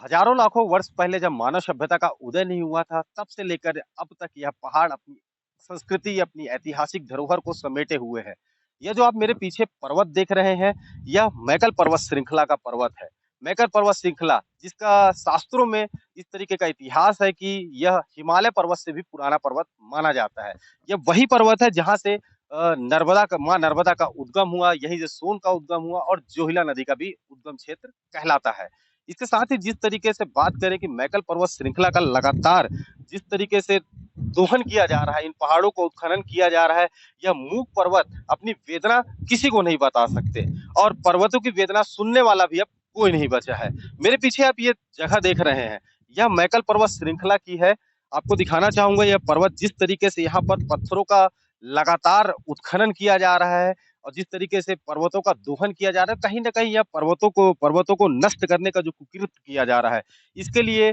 हजारों लाखों वर्ष पहले जब मानव सभ्यता का उदय नहीं हुआ था, तब से लेकर अब तक यह पहाड़ अपनी संस्कृति, अपनी ऐतिहासिक धरोहर को समेटे हुए है। यह जो आप मेरे पीछे पर्वत देख रहे हैं, यह मैकल पर्वत श्रृंखला का पर्वत है। मैकल पर्वत श्रृंखला, जिसका शास्त्रों में इस तरीके का इतिहास है कि यह हिमालय पर्वत से भी पुराना पर्वत माना जाता है। यह वही पर्वत है जहाँ से नर्मदा का माँ नर्मदा का उद्गम हुआ, यहीं से सोन का उद्गम हुआ और जोहिला नदी का भी उद्गम क्षेत्र कहलाता है। इसके साथ ही जिस तरीके से बात करें कि मैकल पर्वत श्रृंखला का लगातार जिस तरीके से दोहन किया जा रहा है, इन पहाड़ों को उत्खनन किया जा रहा है, यह मूक पर्वत अपनी वेदना किसी को नहीं बता सकते और पर्वतों की वेदना सुनने वाला भी अब कोई नहीं बचा है। मेरे पीछे आप ये जगह देख रहे हैं, यह मैकल पर्वत श्रृंखला की है। आपको दिखाना चाहूंगा यह पर्वत जिस तरीके से यहाँ पर पत्थरों का लगातार उत्खनन किया जा रहा है और जिस तरीके से पर्वतों का दोहन किया जा रहा है, कहीं न कहीं यह पर्वतों को नष्ट करने का जो कुकृत्य किया जा रहा है, इसके लिए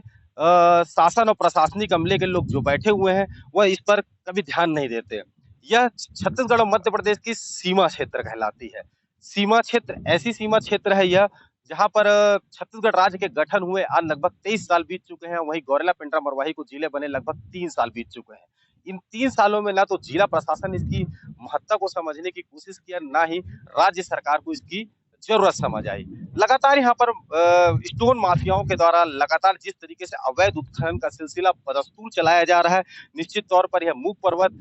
शासन और प्रशासनिक अमले के लोग जो बैठे हुए हैं, वह इस पर कभी ध्यान नहीं देते। यह छत्तीसगढ़ और मध्य प्रदेश की सीमा क्षेत्र कहलाती है। सीमा क्षेत्र, ऐसी सीमा क्षेत्र है यह, जहाँ पर छत्तीसगढ़ राज्य के गठन हुए आज लगभग 23 साल बीत चुके हैं, वहीं गौरेला पेंड्रा मरवाही को जिले बने लगभग 3 साल बीत चुके हैं। इन 3 सालों में ना तो जिला प्रशासन इसकी महत्ता को समझने की कोशिश किया, ना ही राज्य सरकार को इसकी जरूरत समझ आई। लगातार यहाँ पर स्टोन माफियाओं के द्वारा लगातार जिस तरीके से अवैध उत्खनन का सिलसिला बदस्तूर चलाया जा रहा है, निश्चित तौर पर यह मूक पर्वत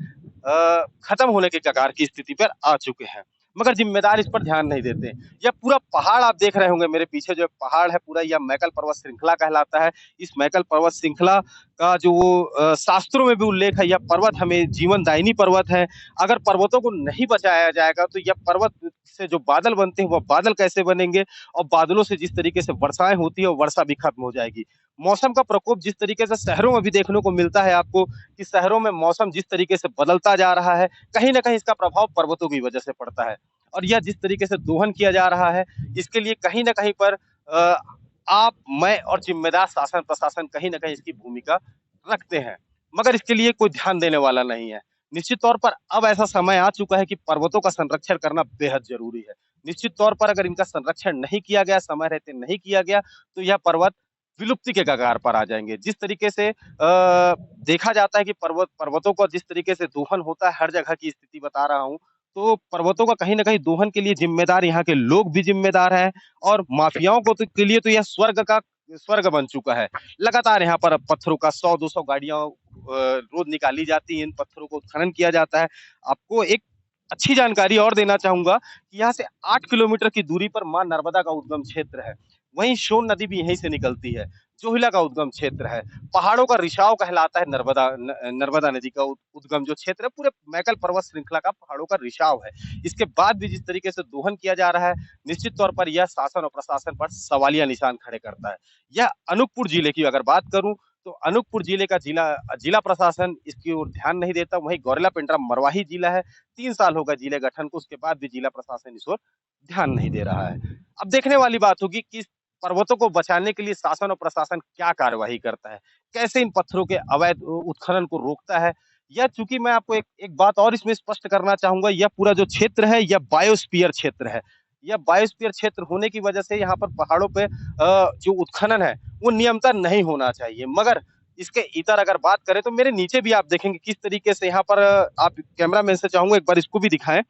खत्म होने के कगार की स्थिति पर आ चुके हैं, मगर जिम्मेदार इस पर ध्यान नहीं देते। यह पूरा पहाड़ आप देख रहे होंगे मेरे पीछे, जो पहाड़ है पूरा, यह मैकल पर्वत श्रृंखला कहलाता है। इस मैकल पर्वत श्रृंखला का जो शास्त्रों में भी उल्लेख है, यह पर्वत हमें जीवनदायिनी पर्वत है। अगर पर्वतों को नहीं बचाया जाएगा तो यह पर्वत से जो बादल बनते हैं, वह बादल कैसे बनेंगे और बादलों से जिस तरीके से वर्षाएं होती है, वर्षा भी खत्म हो जाएगी। मौसम का प्रकोप जिस तरीके से शहरों में भी देखने को मिलता है आपको, कि शहरों में मौसम जिस तरीके से बदलता जा रहा है, कहीं ना कहीं इसका प्रभाव पर्वतों की वजह से पड़ता है। और यह जिस तरीके से दोहन किया जा रहा है, इसके लिए कहीं ना कहीं पर आप, मैं और जिम्मेदार शासन प्रशासन कहीं ना कहीं इसकी भूमिका रखते हैं, मगर इसके लिए कोई ध्यान देने वाला नहीं है। निश्चित तौर पर अब ऐसा समय आ चुका है कि पर्वतों का संरक्षण करना बेहद जरूरी है। निश्चित तौर पर अगर इनका संरक्षण नहीं किया गया, समय रहते नहीं किया गया, तो यह पर्वत विलुप्ति के कगार पर आ जाएंगे। जिस तरीके से देखा जाता है कि पर्वतों का जिस तरीके से दोहन होता है, हर जगह की स्थिति बता रहा हूँ, तो पर्वतों का कहीं ना कहीं दोहन के लिए जिम्मेदार यहाँ के लोग भी जिम्मेदार हैं और माफियाओं को तो के लिए तो यह स्वर्ग बन चुका है। लगातार यहाँ पर पत्थरों का 100-200 गाड़ियां रोज निकाली जाती हैं, इन पत्थरों को खनन किया जाता है। आपको एक अच्छी जानकारी और देना चाहूंगा कि यहाँ से 8 किलोमीटर की दूरी पर माँ नर्मदा का उद्गम क्षेत्र है। वहीं सोन नदी भी यहीं से निकलती है। जोहिला का उद्गम क्षेत्र है। पहाड़ों का रिसाव कहलाता है नर्मदा नदी का उद्गम जो क्षेत्र है, पूरे मैकल पर्वत श्रृंखला का पहाड़ों का रिसाव है। इसके बाद भी जिस तरीके से दोहन किया जा रहा है, निश्चित तौर पर यह शासन और प्रशासन पर सवालिया निशान खड़े करता है। यह अनूपपुर जिले की अगर बात करूं, तो अनूपपुर जिले का जिला जिला प्रशासन इसकी ओर ध्यान नहीं देता। वहीं गौरेला पेंड्रा मरवाही जिला है, 3 साल हो गए जिले गठन को, उसके बाद भी जिला प्रशासन इस ओर ध्यान नहीं दे रहा है। अब देखने वाली बात होगी कि पर्वतों को बचाने के लिए शासन और प्रशासन क्या कार्यवाही करता है, कैसे इन पत्थरों के अवैध उत्खनन को रोकता है। यह, चूंकि मैं आपको एक बात और इसमें स्पष्ट करना चाहूंगा, यह पूरा जो क्षेत्र है यह बायोस्फीयर क्षेत्र है। यह बायोस्फीयर क्षेत्र होने की वजह से यहाँ पर पहाड़ों पे जो उत्खनन है वो नियमतः नहीं होना चाहिए, मगर इसके इतर अगर बात करें तो मेरे नीचे भी आप देखेंगे किस तरीके से यहाँ पर, आप कैमरामैन से चाहूंगा एक बार इसको भी दिखाएं,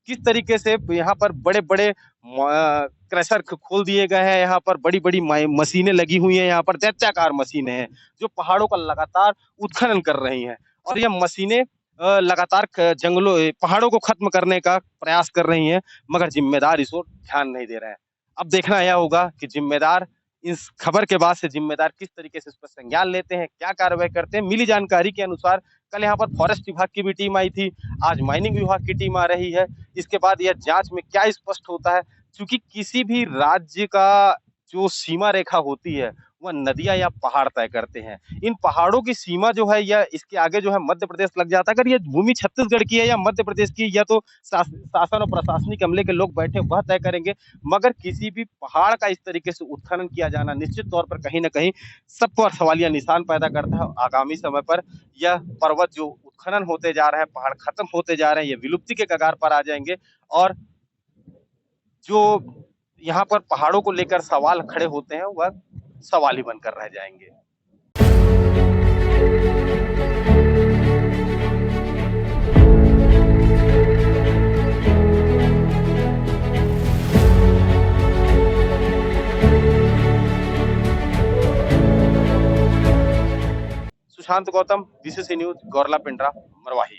किस तरीके से यहाँ पर बड़े बड़े क्रशर खोल दिए गए हैं। यहाँ पर बड़ी बड़ी मशीनें लगी हुई हैं, यहाँ पर दैत्याकार मशीनें हैं जो पहाड़ों का लगातार उत्खनन कर रही हैं और यह मशीनें लगातार जंगलों पहाड़ों को खत्म करने का प्रयास कर रही हैं, मगर जिम्मेदार इस ओर ध्यान नहीं दे रहे हैं। अब देखना यह होगा कि जिम्मेदार इस खबर के बाद से जिम्मेदार किस तरीके से इस पर संज्ञान लेते हैं, क्या कार्रवाई करते हैं। मिली जानकारी के अनुसार कल यहाँ पर फॉरेस्ट विभाग की भी टीम आई थी, आज माइनिंग विभाग की टीम आ रही है। इसके बाद यह जांच में क्या स्पष्ट होता है, क्योंकि किसी भी राज्य का जो सीमा रेखा होती है वह नदियां या पहाड़ तय करते हैं। इन पहाड़ों की सीमा जो है, या इसके आगे जो है मध्य प्रदेश लग जाता है। अगर ये भूमि छत्तीसगढ़ की है या मध्य प्रदेश की, या तो शासन और प्रशासनिक अमले के लोग बैठे वह तय करेंगे, मगर किसी भी पहाड़ का इस तरीके से उत्खनन किया जाना निश्चित तौर पर कहीं ना कहीं सब पर सवालिया निशान पैदा करता है। आगामी समय पर यह पर्वत जो उत्खनन होते जा रहे हैं, पहाड़ खत्म होते जा रहे हैं, ये विलुप्ति के कगार पर आ जाएंगे और जो यहाँ पर पहाड़ों को लेकर सवाल खड़े होते हैं वह सवाल ही बनकर रह जाएंगे। Sushant Gautam, BBC news, Gaurela Pendra, Marwahi.